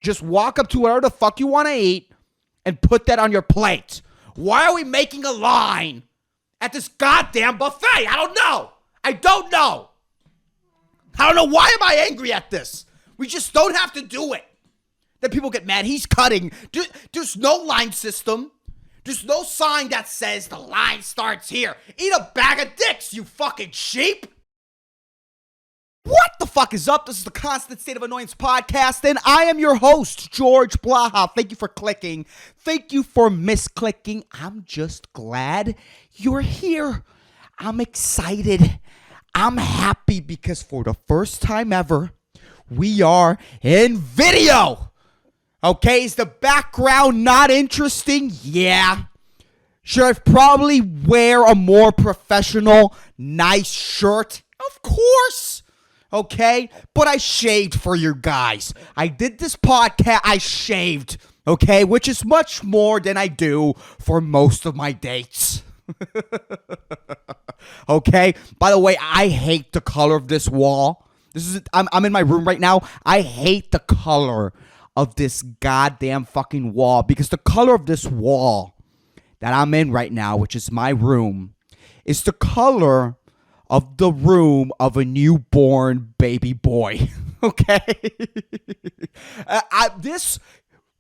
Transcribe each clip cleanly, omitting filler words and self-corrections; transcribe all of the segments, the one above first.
Just walk up to whatever the fuck you want to eat and put that on your plate. Why are we making a line at this goddamn buffet? I don't know. I don't know. Why am I angry at this? We just don't have to do it. Then people get mad. He's cutting. There's no line system. There's no sign that says the line starts here. Eat a bag of dicks, you fucking sheep. What the fuck is up? This is the Constant State of Annoyance podcast, and I am your host, George Blaha. Thank you for clicking. Thank you for misclicking. I'm just glad you're here. I'm excited. I'm happy because for the first time ever, we are in video. Okay, is the background not interesting? Yeah. Should I probably wear a more professional, nice shirt? Of course. Okay, but I shaved for you guys. I did this podcast, I shaved, okay, which is much more than I do for most of my dates. Okay, by the way, I hate the color of this wall. I'm in my room right now. I hate the color of this goddamn fucking wall because the color of this wall that I'm in right now, which is my room, is the color of the room of a newborn baby boy. Okay? This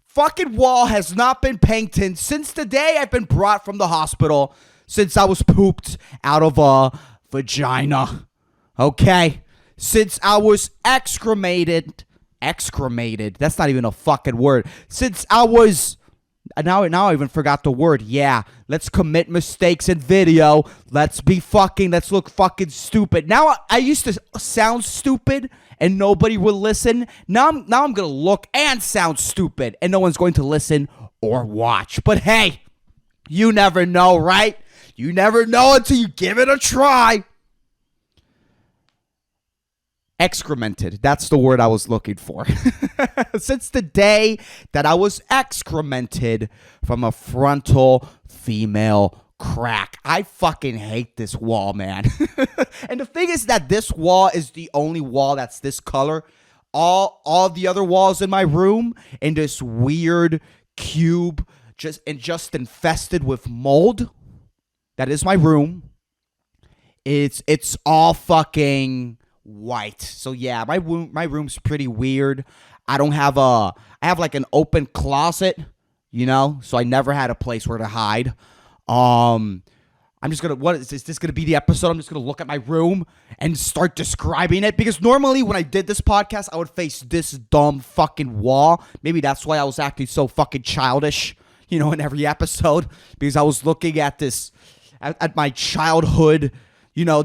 fucking wall has not been painted since the day I've been brought from the hospital, since I was pooped out of a vagina. Okay? Since I was excremated, that's not even a fucking word. Since I was, now I even forgot the word. Yeah, let's commit mistakes in video. Let's look fucking stupid. Now I used to sound stupid and nobody will listen. Now I'm gonna look and sound stupid and no one's going to listen or watch. But hey, you never know, right? You never know until you give it a try. Excremented. That's the word I was looking for. Since the day that I was excremented from a frontal female crack. I fucking hate this wall, man. And the thing is that this wall is the only wall that's this color. All the other walls in my room in this weird cube just infested with mold. That is my room. It's all fucking white. So yeah, my room's pretty weird. I have like an open closet, you know, so I never had a place where to hide. I'm just gonna, is this gonna be the episode? I'm just gonna look at my room and start describing it, because normally when I did this podcast, I would face this dumb fucking wall. Maybe that's why I was acting so fucking childish, you know, in every episode, because I was looking at this, at my childhood, you know,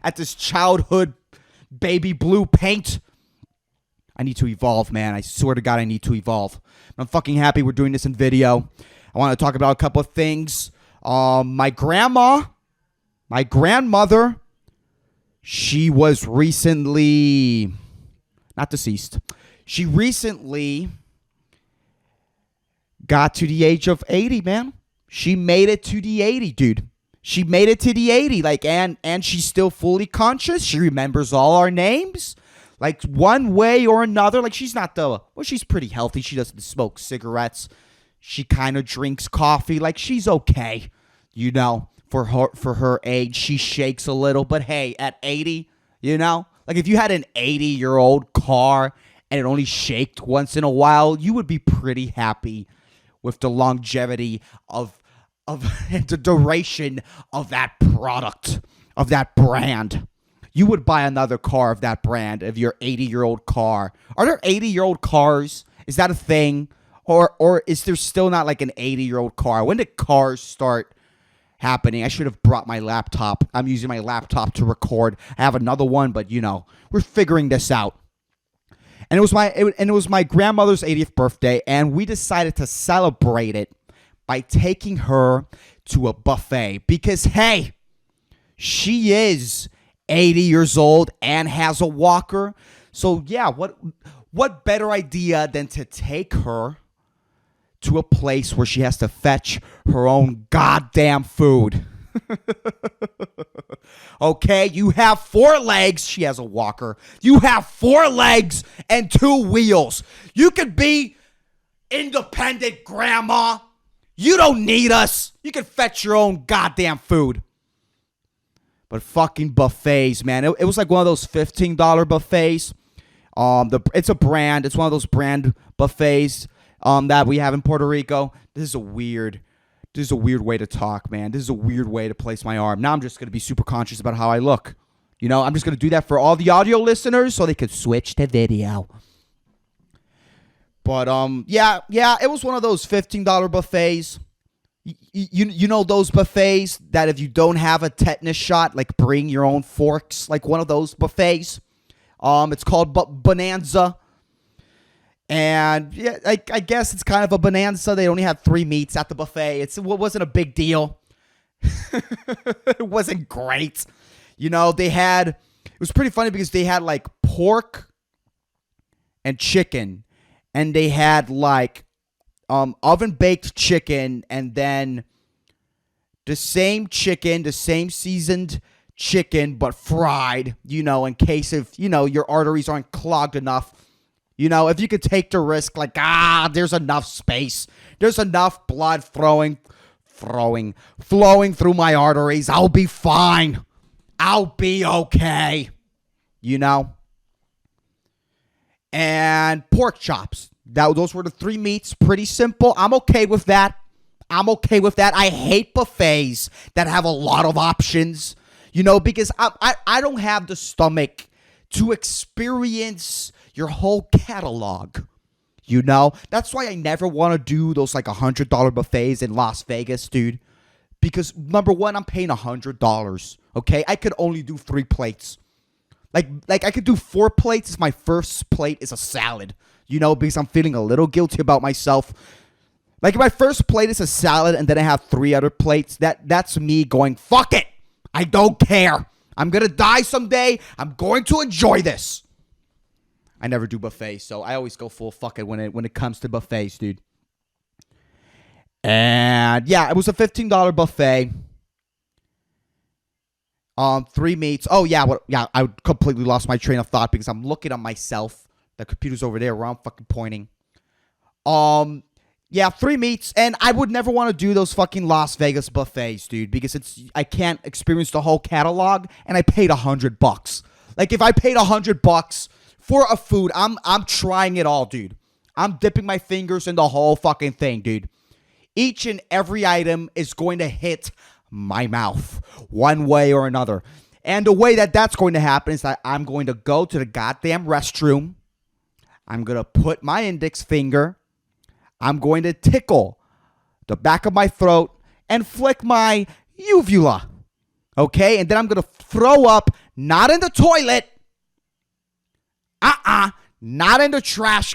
at this childhood baby blue paint. I need to evolve, man. I swear to God, I need to evolve. I'm fucking happy we're doing this in video. I want to talk about a couple of things. My grandmother, she was recently, not deceased. She recently got to the age of 80, man. She made it to the 80, dude. She made it to the 80, like, and she's still fully conscious. She remembers all our names, like, one way or another. Like, she's pretty healthy. She doesn't smoke cigarettes. She kind of drinks coffee. Like, she's okay, you know, for her age. She shakes a little, but hey, at 80, you know, like, if you had an 80-year-old car and it only shaked once in a while, you would be pretty happy with the longevity of the duration of that product, of that brand. You would buy another car of that brand, of your 80-year-old car. Are there 80-year-old cars? Is that a thing? Or is there still not like an 80-year-old car? When did cars start happening? I should have brought my laptop. I'm using my laptop to record. I have another one, but you know, we're figuring this out. And it was my grandmother's 80th birthday, and we decided to celebrate it by taking her to a buffet, because hey, she is 80 years old and has a walker. So yeah, what better idea than to take her to a place where she has to fetch her own goddamn food. Okay, you have 4 legs. She has a walker. You have 4 legs and 2 wheels. You could be independent, grandma. You don't need us. You can fetch your own goddamn food. But fucking buffets, man. It was like one of those $15 buffets. It's a brand. It's one of those brand buffets that we have in Puerto Rico. This is a weird way to talk, man. This is a weird way to place my arm. Now I'm just going to be super conscious about how I look. You know, I'm just going to do that for all the audio listeners so they could switch to video. But, yeah, it was one of those $15 buffets. You know those buffets that if you don't have a tetanus shot, like bring your own forks, like one of those buffets. It's called Bonanza. And yeah, I guess it's kind of a bonanza. They only had 3 meats at the buffet. It wasn't a big deal. It wasn't great. You know, it was pretty funny because they had like pork and chicken. And they had like oven baked chicken and then the same chicken, the same seasoned chicken, but fried, you know, in case if, you know, your arteries aren't clogged enough. You know, if you could take the risk, like, there's enough space. There's enough blood flowing through my arteries. I'll be fine. I'll be okay. You know? And pork chops. Those were the 3 meats. Pretty simple. I'm okay with that. I hate buffets that have a lot of options. You know, because I don't have the stomach to experience your whole catalog. You know? That's why I never want to do those like $100 buffets in Las Vegas, dude. Because number one, I'm paying $100. Okay? I could only do 3 plates. Like I could do 4 plates. My first plate is a salad. You know, because I'm feeling a little guilty about myself. Like, if my first plate is a salad and then I have 3 other plates, that's me going, fuck it. I don't care. I'm going to die someday. I'm going to enjoy this. I never do buffets, so I always go full fuck it when it comes to buffets, dude. And, yeah, it was a $15 buffet. 3 meats. Oh, yeah, I completely lost my train of thought because I'm looking at myself. The computer's over there where I'm fucking pointing. Yeah, 3 meats. And I would never want to do those fucking Las Vegas buffets, dude. Because I can't experience the whole catalog. And I paid $100. Like, if I paid $100 for a food, I'm trying it all, dude. I'm dipping my fingers in the whole fucking thing, dude. Each and every item is going to hit my mouth one way or another. And the way that's going to happen is that I'm going to go to the goddamn restroom. I'm going to put my index finger. I'm going to tickle the back of my throat and flick my uvula. Okay? And then I'm going to throw up, not in the toilet. Not in the trash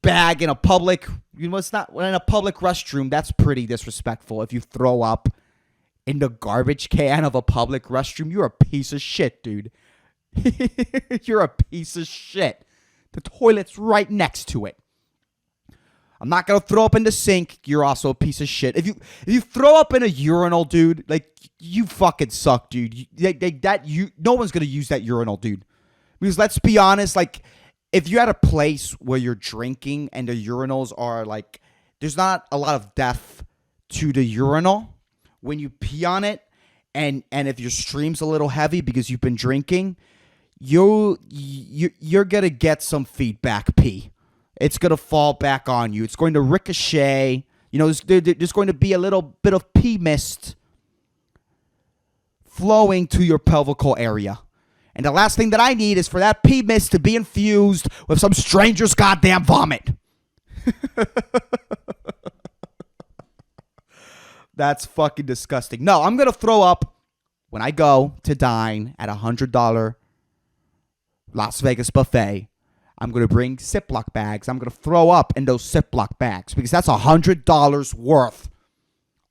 bag in a public, you know, it's not in a public restroom. That's pretty disrespectful. If you throw up in the garbage can of a public restroom, you're a piece of shit, dude. You're a piece of shit. The toilet's right next to it. I'm not going to throw up in the sink. You're also a piece of shit. If you throw up in a urinal, dude, like, you fucking suck, dude. No one's going to use that urinal, dude. Because let's be honest, like, if you're at a place where you're drinking and the urinals are, like, there's not a lot of depth to the urinal when you pee on it, and if your stream's a little heavy because you've been drinking, you're going to get some feedback pee. It's going to fall back on you. It's going to ricochet. You know, there's going to be a little bit of pee mist flowing to your pelvical area. And the last thing that I need is for that pee mist to be infused with some stranger's goddamn vomit. That's fucking disgusting. No, I'm going to throw up when I go to dine at $100 Las Vegas buffet. I'm going to bring Ziploc bags. I'm going to throw up in those Ziploc bags because that's $100 worth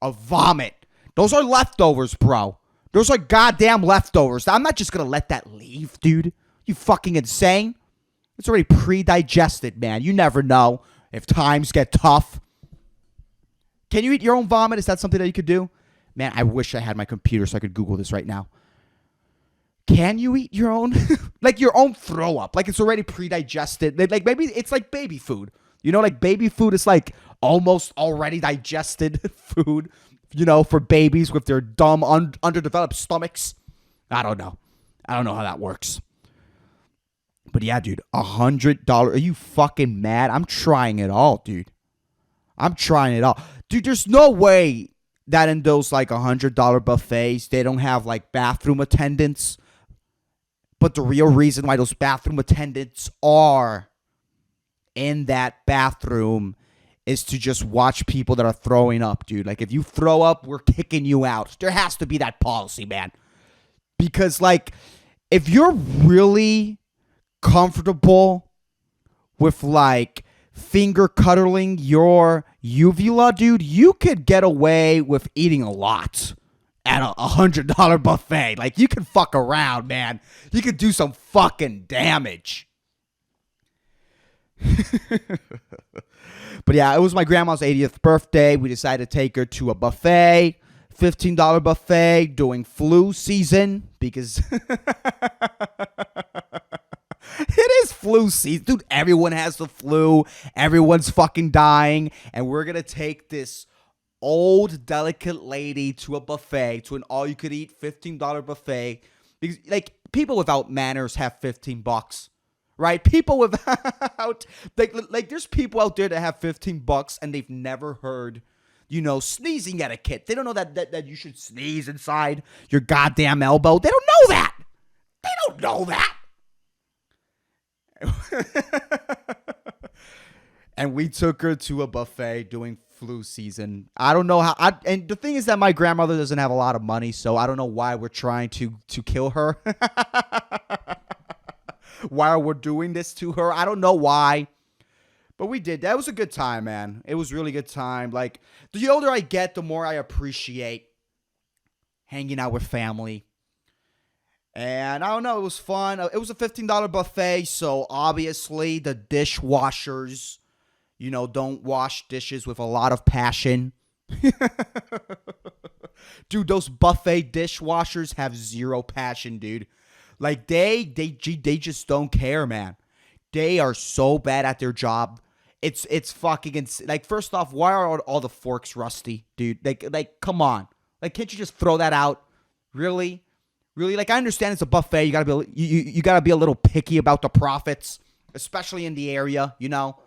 of vomit. Those are leftovers, bro. Those are goddamn leftovers. I'm not just going to let that leave, dude. You fucking insane? It's already pre-digested, man. You never know if times get tough. Can you eat your own vomit? Is that something that you could do? Man, I wish I had my computer so I could Google this right now. Can you eat your own, like your own throw up? Like it's already pre-digested. Like maybe it's like baby food. You know, like baby food is like almost already digested food, you know, for babies with their dumb, underdeveloped stomachs. I don't know. I don't know how that works. But yeah, dude, $100. Are you fucking mad? I'm trying it all, dude. I'm trying it all. Dude, there's no way that in those like $100 buffets, they don't have like bathroom attendants. But the real reason why those bathroom attendants are in that bathroom is to just watch people that are throwing up, dude. Like, if you throw up, we're kicking you out. There has to be that policy, man. Because, like, if you're really comfortable with, like, finger cuddling your uvula, dude, you could get away with eating a lot at a $100 buffet. Like, you can fuck around, man. You could do some fucking damage. But yeah, it was my grandma's 80th birthday. We decided to take her to a buffet, $15 buffet during flu season because it is flu season. Dude, everyone has the flu. Everyone's fucking dying. And we're going to take this old, delicate lady to a buffet, to an all-you-could-eat $15 buffet. Because, like, people without manners have $15. Right? People without, like there's people out there that have $15 and they've never heard, you know, sneezing etiquette. They don't know that you should sneeze inside your goddamn elbow. They don't know that. They don't know that. And we took her to a buffet during flu season. I don't know how, and the thing is that my grandmother doesn't have a lot of money, so I don't know why we're trying to kill her. While we're doing this to her. I don't know why. But we did. That was a good time, man. It was really good time. Like, the older I get, the more I appreciate hanging out with family. And I don't know, it was fun. It was a $15 buffet, so obviously the dishwashers, you know, don't wash dishes with a lot of passion. Dude, those buffet dishwashers have zero passion, dude. Like, they just don't care, man. They are so bad at their job. It's fucking like, first off, why are all the forks rusty, dude? Like, come on. Like, can't you just throw that out? Really? Like, I understand it's a buffet. You gotta be you gotta be a little picky about the profits, especially in the area, you know,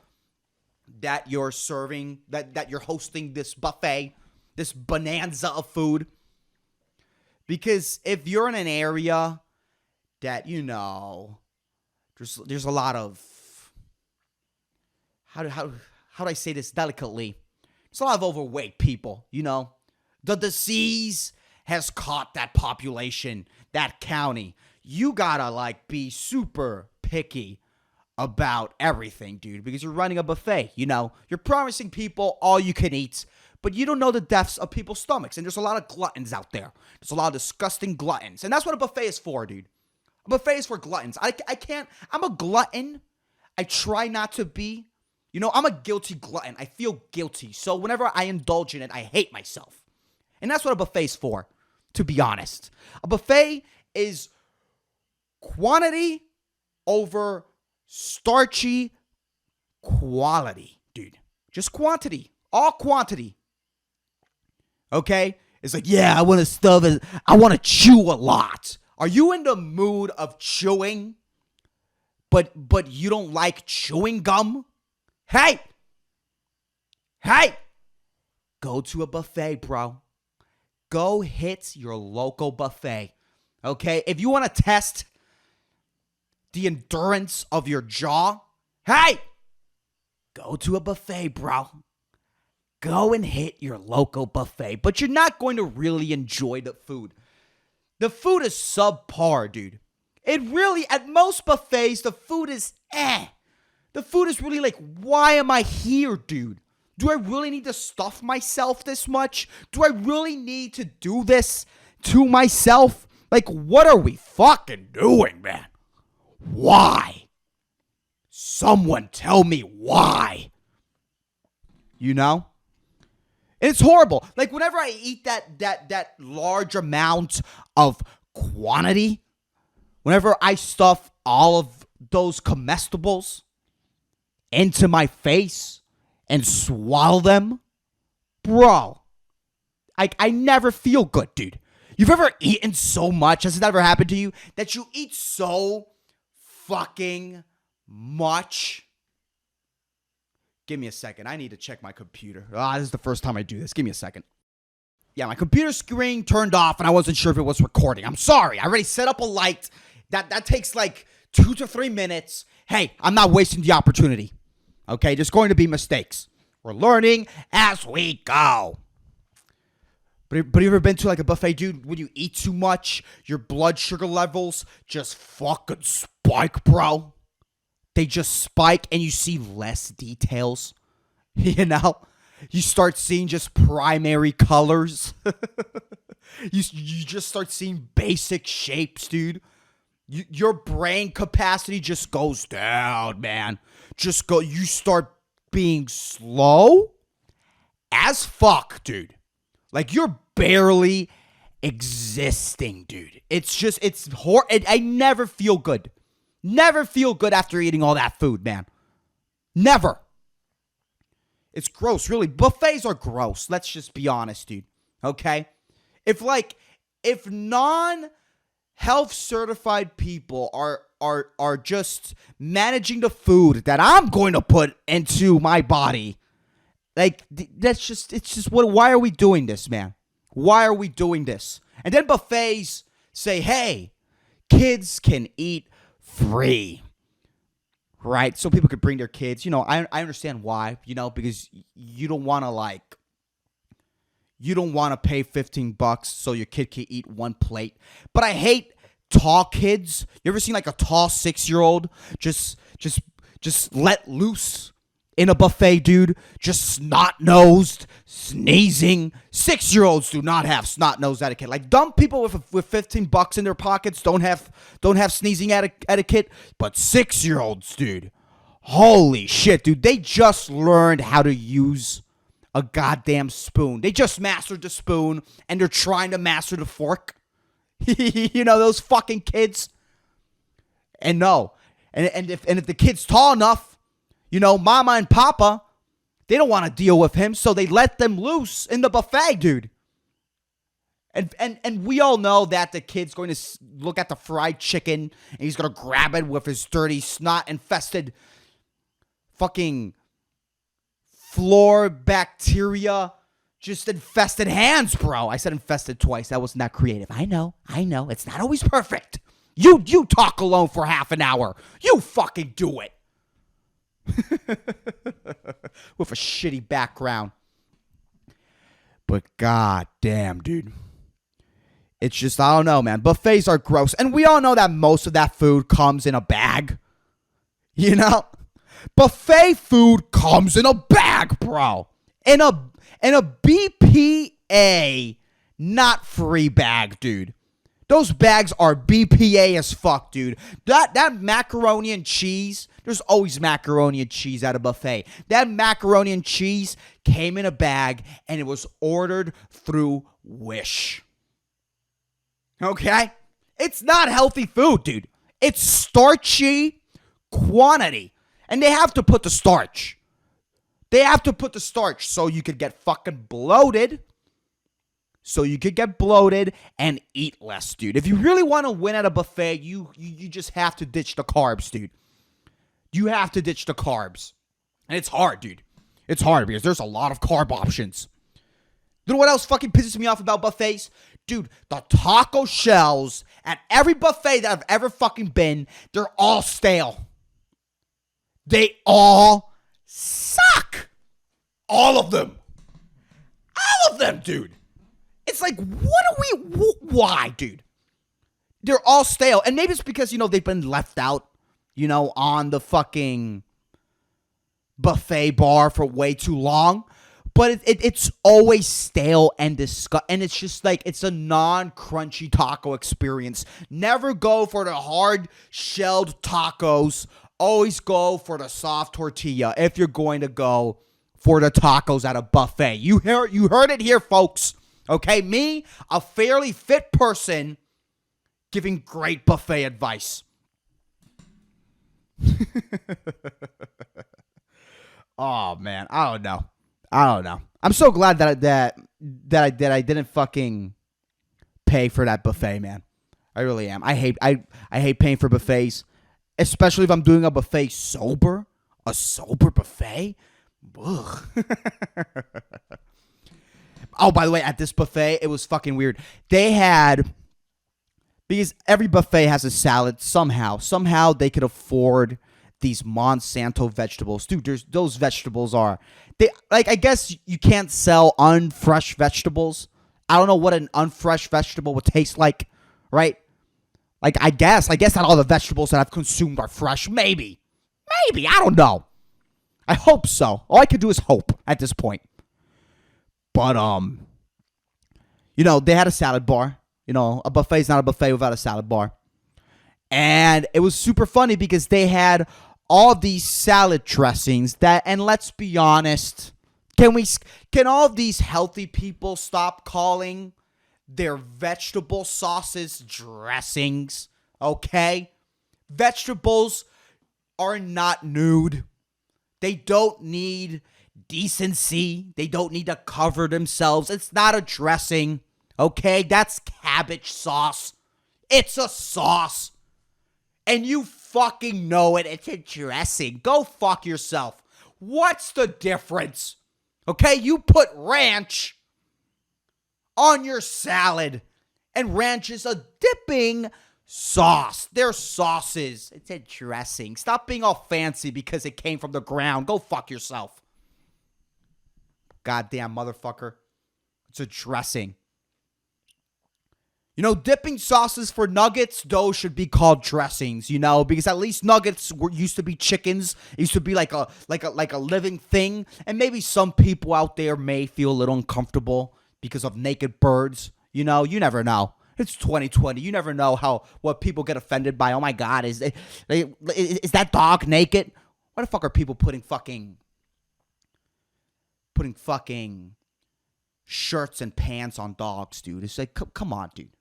that you're serving, that you're hosting this buffet, this bonanza of food. Because if you're in an area that, you know, there's a lot of, how do I say this delicately? There's a lot of overweight people, you know. The disease has caught that population, that county. You gotta, like, be super picky about everything, dude, because you're running a buffet, you know. You're promising people all you can eat, but you don't know the depths of people's stomachs, and there's a lot of gluttons out there. There's a lot of disgusting gluttons, and that's what a buffet is for, dude. A buffet is for gluttons. I can't, I'm a glutton. I try not to be. You know, I'm a guilty glutton. I feel guilty. So whenever I indulge in it, I hate myself. And that's what a buffet is for, to be honest. A buffet is quantity over starchy quality, dude. Just quantity. All quantity. Okay? It's like, yeah, I want to stuff it. I want to chew a lot. Are you in the mood of chewing, but you don't like chewing gum? Hey! Go to a buffet, bro. Go hit your local buffet, okay? If you want to test the endurance of your jaw, hey! Go to a buffet, bro. Go and hit your local buffet. But you're not going to really enjoy the food. The food is subpar, dude. It really, at most buffets, the food is The food is really like, why am I here, dude? Do I really need to stuff myself this much? Do I really need to do this to myself? Like, what are we fucking doing, man? Why? Someone tell me why. You know? And it's horrible. Like whenever I eat that large amount of quantity, whenever I stuff all of those comestibles into my face and swallow them, bro, I never feel good, dude. You've ever eaten so much, has it ever happened to you, that you eat so fucking much? Give me a second. I need to check my computer. This is the first time I do this. Give me a second. Yeah, my computer screen turned off and I wasn't sure if it was recording. I'm sorry. I already set up a light. That takes like 2 to 3 minutes. Hey, I'm not wasting the opportunity. Okay, there's going to be mistakes. We're learning as we go. But you ever been to like a buffet, dude, when you eat too much, your blood sugar levels just fucking spike, bro? They just spike and you see less details, you know? You start seeing just primary colors. You just start seeing basic shapes, dude. Your brain capacity just goes down, man. You start being slow as fuck, dude. Like you're barely existing, dude. I never feel good. Never feel good after eating all that food, man. Never. It's gross, really. Buffets are gross. Let's just be honest, dude. Okay? If non-health certified people are just managing the food that I'm going to put into my body, like it's just why are we doing this, man? Why are we doing this? And then buffets say, "Hey, kids can eat free." Right? So people could bring their kids. You know, I understand why, you know, because you don't want to pay $15 so your kid can eat one plate. But I hate tall kids. You ever seen like a tall 6-year-old just let loose in a buffet, dude? Just snot-nosed, sneezing. 6-year-olds do not have snot-nosed etiquette. Like dumb people with $15 in their pockets don't have sneezing etiquette, but 6-year-olds, dude, holy shit, dude, they just learned how to use a goddamn spoon. They just mastered the spoon and they're trying to master the fork. You know those fucking kids. And no, and if the kid's tall enough, you know, mama and papa, they don't want to deal with him, so they let them loose in the buffet, dude. And we all know that the kid's going to look at the fried chicken and he's going to grab it with his dirty, snot-infested fucking floor bacteria, just infested hands, bro. I said infested twice. That wasn't that creative. I know. It's not always perfect. You talk alone for half an hour. You fucking do it. With a shitty background. But god damn, dude. It's just, I don't know, man. Buffets are gross. And we all know that most of that food comes in a bag. You know? Buffet food comes in a bag, bro. In a BPA, not free bag, dude. Those bags are BPA as fuck, dude. That macaroni and cheese, there's always macaroni and cheese at a buffet. That macaroni and cheese came in a bag and it was ordered through Wish. Okay? It's not healthy food, dude. It's starchy quantity. And they have to put the starch. They have to put the starch so you could get fucking bloated. So you could get bloated and eat less, dude. If you really want to win at a buffet, you just have to ditch the carbs, dude. You have to ditch the carbs. And it's hard, dude. It's hard because there's a lot of carb options. You know what else fucking pisses me off about buffets? Dude, the taco shells at every buffet that I've ever fucking been, they're all stale. They all suck. All of them. All of them, dude. It's like, why, dude? They're all stale. And maybe it's because, they've been left out, on the fucking buffet bar for way too long. But it's always stale and disgusting. And it's just like, it's a non-crunchy taco experience. Never go for the hard-shelled tacos. Always go for the soft tortilla if you're going to go for the tacos at a buffet. You heard it here, folks. Okay, me, a fairly fit person, giving great buffet advice. Oh man, I don't know. I'm so glad that I didn't fucking pay for that buffet, man. I really am. I hate paying for buffets, especially if I'm doing a buffet sober. A sober buffet? Ugh. Oh, by the way, at this buffet, it was fucking weird. They had, because every buffet has a salad somehow they could afford these Monsanto vegetables. Dude, those vegetables are, I guess you can't sell unfresh vegetables. I don't know what an unfresh vegetable would taste like, right? Like, I guess not all the vegetables that I've consumed are fresh. Maybe, I don't know. I hope so. All I could do is hope at this point. But, they had a salad bar. A buffet is not a buffet without a salad bar. And it was super funny because they had all these salad dressings and let's be honest, can all of these healthy people stop calling their vegetable sauces dressings? Okay? Vegetables are not nude. They don't need decency. They don't need to cover themselves. It's not a dressing. Okay? That's cabbage sauce. It's a sauce. And you fucking know it. It's a dressing. Go fuck yourself. What's the difference? Okay? You put ranch on your salad. And ranch is a dipping sauce. They're sauces. It's a dressing. Stop being all fancy because it came from the ground. Go fuck yourself. Goddamn motherfucker. It's a dressing. Dipping sauces for nuggets, those should be called dressings, because at least nuggets used to be chickens. It used to be like a living thing. And maybe some people out there may feel a little uncomfortable because of naked birds. You never know. It's 2020. You never know what people get offended by. Oh my God, is that dog naked? Why the fuck are people putting fucking shirts and pants on dogs, dude? It's like, come on, dude.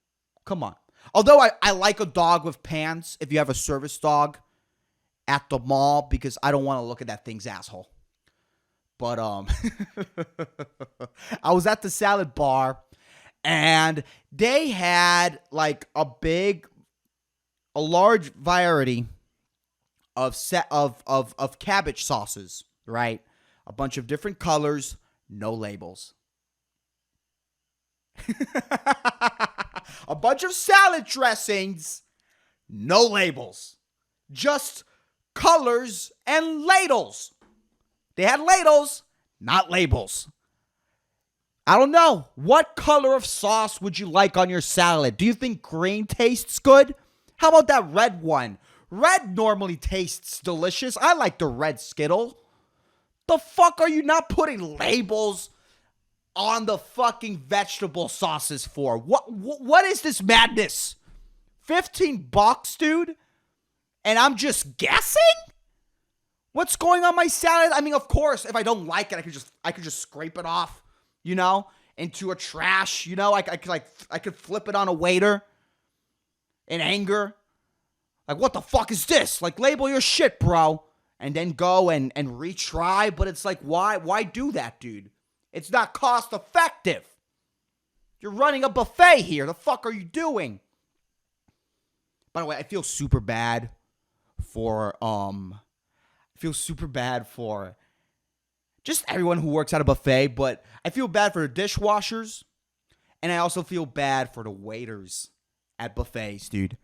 Come on. Although I like a dog with pants if you have a service dog at the mall because I don't want to look at that thing's asshole. But I was at the salad bar and they had like a large variety of cabbage sauces, right? A bunch of different colors, no labels. A bunch of salad dressings, no labels. Just colors and ladles. They had ladles, not labels. I don't know. What color of sauce would you like on your salad? Do you think green tastes good? How about that red one? Red normally tastes delicious. I like the red Skittle. The fuck are you not putting labels on the fucking vegetable sauces for? What is this madness? $15, dude? And I'm just guessing? What's going on my salad? I mean, of course, if I don't like it, I could just scrape it off, into a trash, I could flip it on a waiter in anger. Like, what the fuck is this? Like, label your shit, bro. And then go and retry, but it's like, why do that, dude? It's not cost effective. You're running a buffet here. The fuck are you doing? By the way, I feel super bad for just everyone who works at a buffet, but I feel bad for the dishwashers, and I also feel bad for the waiters at buffets, dude.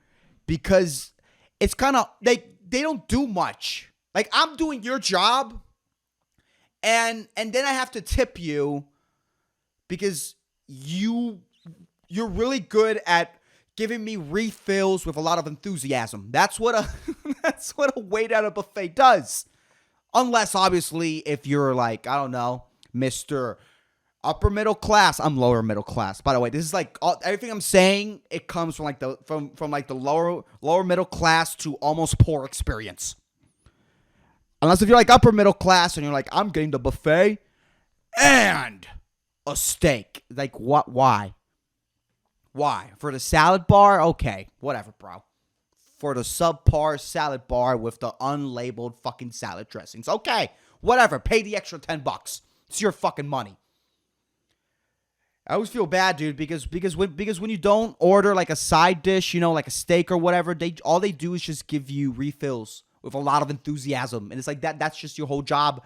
Because it's kind of, they don't do much. Like, I'm doing your job, and then I have to tip you because you're really good at giving me refills with a lot of enthusiasm. That's what a waiter at a buffet does. Unless, obviously, if you're like, I don't know, Mr. Upper middle class. I'm lower middle class. By the way, this is like everything I'm saying. It comes from like the lower middle class to almost poor experience. Unless if you're like upper middle class and you're like, I'm getting the buffet and a steak. Like, what? Why? Why? For the salad bar? Okay, whatever, bro. For the subpar salad bar with the unlabeled fucking salad dressings. Okay, whatever. Pay the extra $10. It's your fucking money. I always feel bad, dude, because when you don't order like a side dish, like a steak or whatever, all they do is just give you refills with a lot of enthusiasm, and it's like that's just your whole job,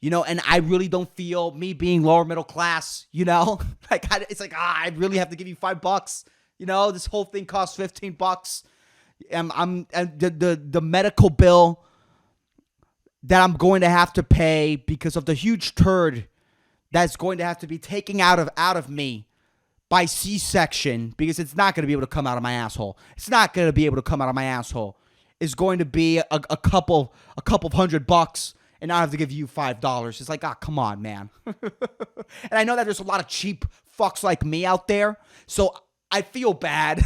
And I really don't feel me being lower middle class, like it's like I really have to give you $5, This whole thing costs $15. And the medical bill that I'm going to have to pay because of the huge turd that's going to have to be taken out of me by C-section, because it's not going to be able to come out of my asshole. It's not going to be able to come out of my asshole. It's going to be a couple of $100, and I have to give you $5. It's like, come on, man. And I know that there's a lot of cheap fucks like me out there, so I feel bad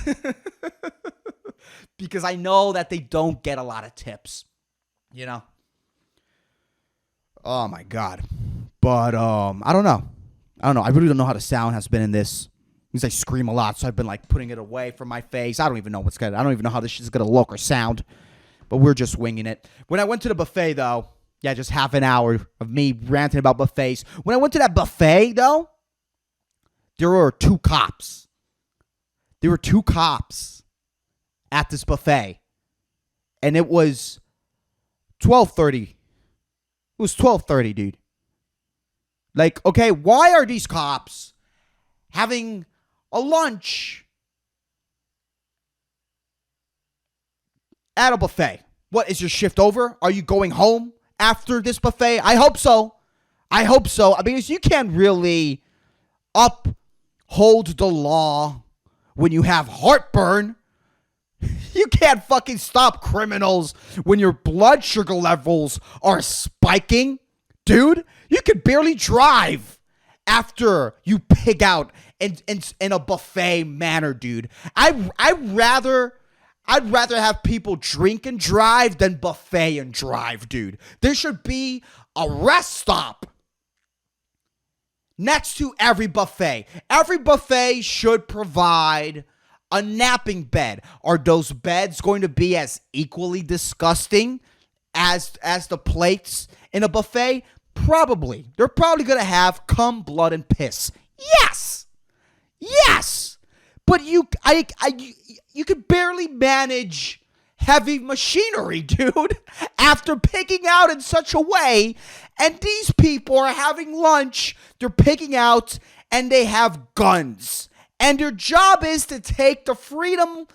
because I know that they don't get a lot of tips, Oh my God. But I don't know. I really don't know how the sound has been in this. Because I scream a lot, so I've been like putting it away from my face. I don't even know I don't even know how this shit's gonna look or sound. But we're just winging it. When I went to the buffet, though, just half an hour of me ranting about buffets. When I went to that buffet, though, there were two cops. There were two cops at this buffet, and it was 12:30. It was 12:30, dude. Like, okay, why are these cops having a lunch at a buffet? What, is your shift over? Are you going home after this buffet? I hope so. I mean, you can't really uphold the law when you have heartburn. You can't fucking stop criminals when your blood sugar levels are spiking. Dude, you could barely drive after you pig out in a buffet manner, dude. I'd rather have people drink and drive than buffet and drive, dude. There should be a rest stop next to every buffet. Every buffet should provide a napping bed. Are those beds going to be as equally disgusting as the plates in a buffet? Probably. They're probably going to have cum, blood, and piss. Yes. But you could barely manage heavy machinery, dude, after picking out in such a way. And these people are having lunch. They're picking out, and they have guns. And their job is to take the freedom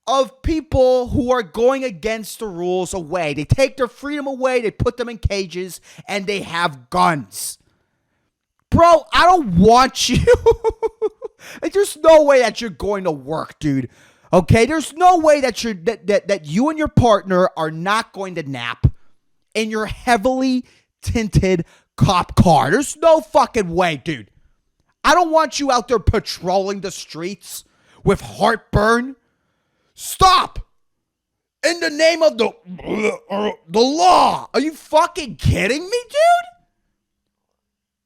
of people who are going against the rules away. They take their freedom away, they put them in cages, and they have guns. Bro, I don't want you. Like, there's no way that you're going to work, dude. Okay? There's no way that you and your partner are not going to nap in your heavily tinted cop car. There's no fucking way, dude. I don't want you out there patrolling the streets with heartburn. Stop! In the name of the law. Are you fucking kidding me, dude?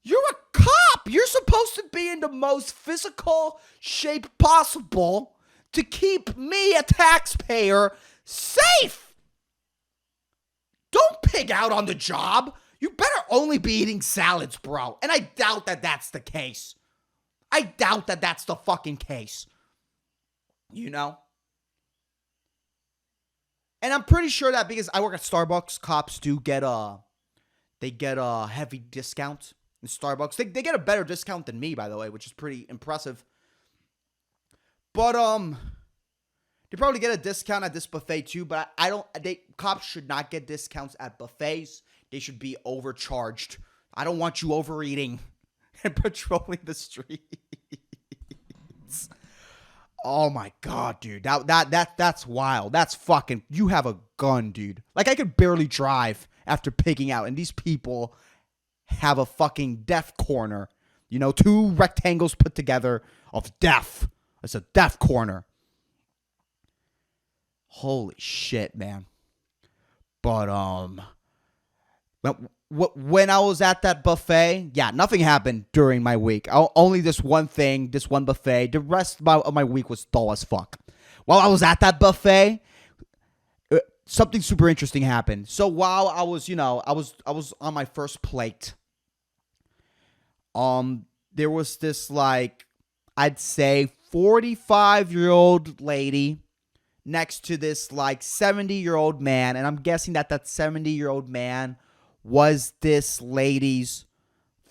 You're a cop. You're supposed to be in the most physical shape possible to keep me, a taxpayer, safe. Don't pig out on the job. You better only be eating salads, bro. And I doubt that that's the case. I doubt that that's the fucking case. And I'm pretty sure that because I work at Starbucks, cops do get a heavy discount in Starbucks. They get a better discount than me, by the way, which is pretty impressive. But they probably get a discount at this buffet too. But cops should not get discounts at buffets. They should be overcharged. I don't want you overeating and patrolling the streets. Oh my God, dude. That's wild. That's fucking, you have a gun, dude. Like, I could barely drive after pigging out, and these people have a fucking death corner. Two rectangles put together of death. It's a death corner. Holy shit, man. But When I was at that buffet, yeah, nothing happened during my week. Only this one thing, this one buffet. The rest of my week was dull as fuck. While I was at that buffet, something super interesting happened. So while I was, I was on my first plate. There was this, like, I'd say 45-year-old lady next to this, like, 70-year-old man, and I'm guessing that 70-year-old man was this lady's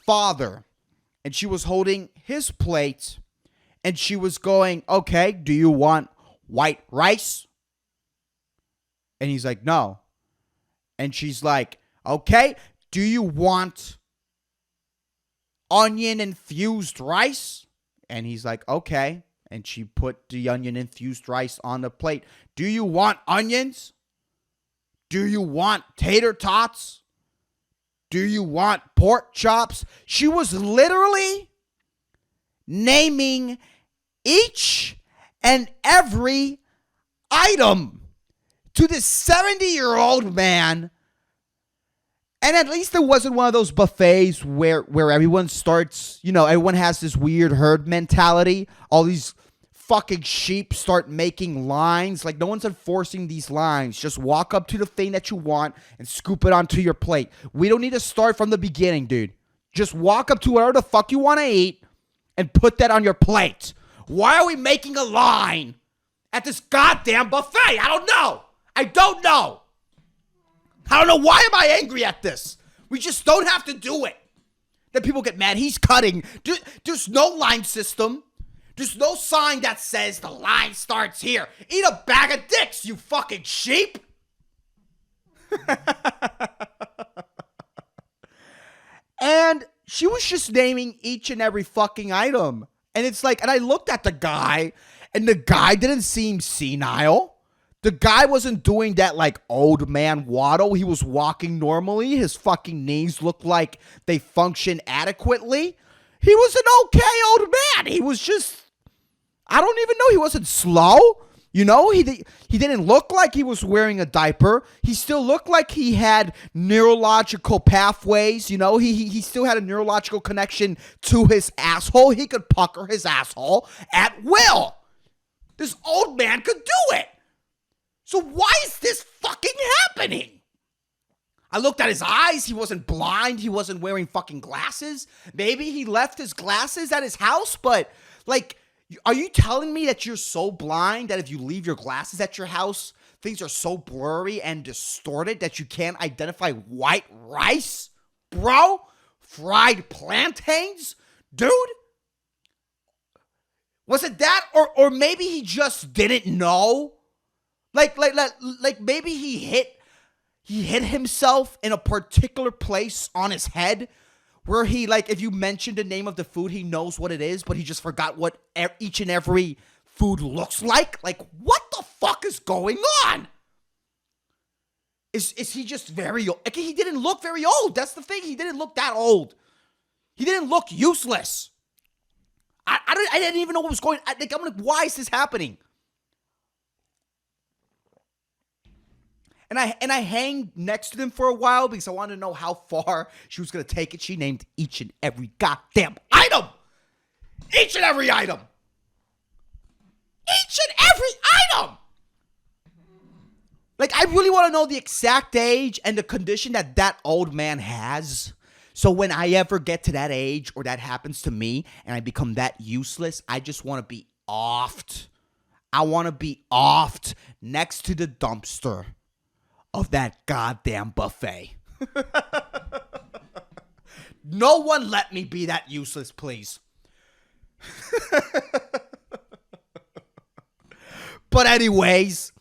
father. And she was holding his plate, and she was going, "Okay, do you want white rice?" And he's like, "No." And she's like, "Okay, do you want onion infused rice?" And he's like, "Okay." And she put the onion infused rice on the plate. "Do you want onions? Do you want tater tots? Do you want pork chops?" She was literally naming each and every item to this 70-year-old man. And at least it wasn't one of those buffets where everyone starts, everyone has this weird herd mentality. All these fucking sheep start making lines. Like, no one's enforcing these lines. Just walk up to the thing that you want and scoop it onto your plate. We don't need to start from the beginning, dude. Just walk up to whatever the fuck you want to eat and put that on your plate. Why are we making a line at this goddamn buffet? I don't know. I don't know. Why am I angry at this? We just don't have to do it. Then people get mad. He's cutting. There's no line system. There's no sign that says the line starts here. Eat a bag of dicks, you fucking sheep. And she was just naming each and every fucking item. And it's like, and I looked at the guy, and the guy didn't seem senile. The guy wasn't doing that, like, old man waddle. He was walking normally. His fucking knees looked like they function adequately. He was an okay old man. He was just, I don't even know. He wasn't slow. He didn't look like he was wearing a diaper. He still looked like he had neurological pathways. He still had a neurological connection to his asshole. He could pucker his asshole at will. This old man could do it. So why is this fucking happening? I looked at his eyes. He wasn't blind. He wasn't wearing fucking glasses. Maybe he left his glasses at his house, but, like, are you telling me that you're so blind that if you leave your glasses at your house, things are so blurry and distorted that you can't identify white rice? Bro? Fried plantains? Dude? Was it that? Or maybe he just didn't know? Like maybe he hit himself in a particular place on his head where he, like, if you mention the name of the food, he knows what it is, but he just forgot what each and every food looks like. Like, what the fuck is going on? Is he just very old? Like, he didn't look very old. That's the thing. He didn't look that old. He didn't look useless. I didn't even know what was going on. I'm like, why is this happening? And I hang next to them for a while because I wanted to know how far she was going to take it. She named each and every goddamn item. Each and every item. Each and every item. Like, I really want to know the exact age and the condition that old man has. So when I ever get to that age or that happens to me and I become that useless, I just want to be offed. I want to be offed next to the dumpster of that goddamn buffet. No one let me be that useless, please. But anyways,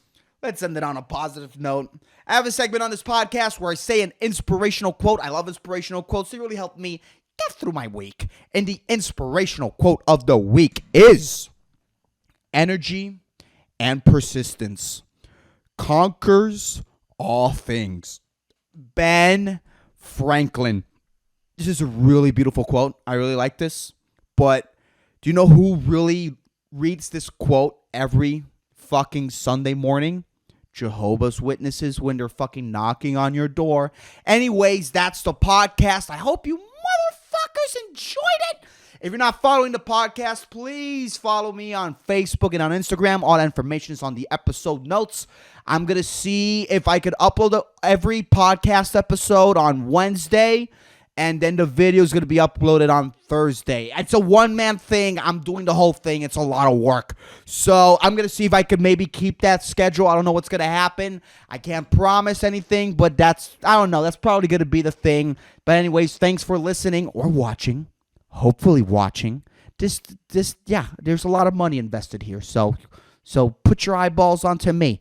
let's end it on a positive note. I have a segment on this podcast where I say an inspirational quote. I love inspirational quotes. They really help me get through my week. And the inspirational quote of the week is: energy and persistence conquers all things. Ben Franklin. This is a really beautiful quote. I really like this. But do you know who really reads this quote every fucking Sunday morning? Jehovah's Witnesses when they're fucking knocking on your door. Anyways, that's the podcast. I hope you motherfuckers enjoyed it. If you're not following the podcast, please follow me on Facebook and on Instagram. All that information is on the episode notes. I'm going to see if I could upload every podcast episode on Wednesday. And then the video is going to be uploaded on Thursday. It's a one-man thing. I'm doing the whole thing. It's a lot of work. So I'm going to see if I could maybe keep that schedule. I don't know what's going to happen. I can't promise anything, but I don't know. That's probably going to be the thing. But anyways, thanks for listening or watching. Hopefully watching. Yeah, there's a lot of money invested here. So put your eyeballs onto me.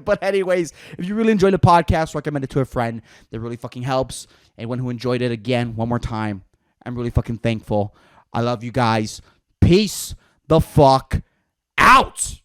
But anyways, if you really enjoyed the podcast, recommend it to a friend. That really fucking helps. Anyone who enjoyed it, again, one more time, I'm really fucking thankful. I love you guys. Peace the fuck out.